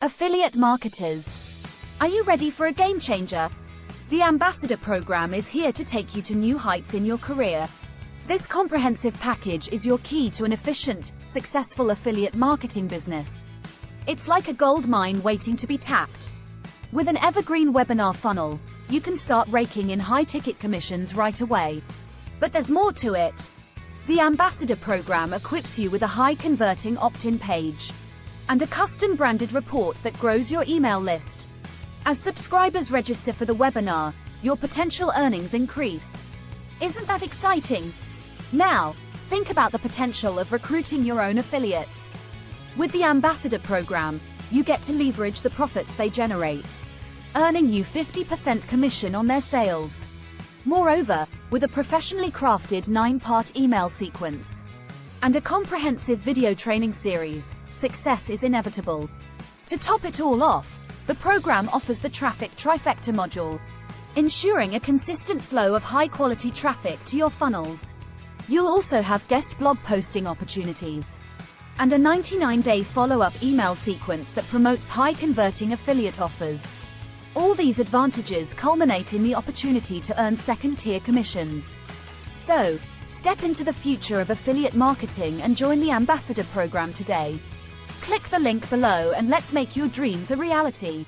Affiliate marketers. Are you ready for a game changer? The Ambassador Program is here to take you to new heights in your career. This comprehensive package is your key to an efficient, successful affiliate marketing business. It's like a gold mine waiting to be tapped. With an evergreen webinar funnel, you can start raking in high-ticket commissions right away. But there's more to it. The Ambassador Program equips you with a high-converting opt-in page and a custom-branded report that grows your email list. As subscribers register for the webinar, your potential earnings increase. Isn't that exciting? Now, think about the potential of recruiting your own affiliates. With the Ambassador Program, you get to leverage the profits they generate, earning you 50% commission on their sales. Moreover, with a professionally crafted 9-part email sequence and a comprehensive video training series, success is inevitable. To top it all off, the program offers the Traffic Trifecta module, ensuring a consistent flow of high-quality traffic to your funnels. You'll also have guest blog posting opportunities and a 99-day follow-up email sequence that promotes high-converting affiliate offers. All these advantages culminate in the opportunity to earn second-tier commissions. So, step into the future of affiliate marketing and join the Ambassador Program today. Click the link below and let's make your dreams a reality.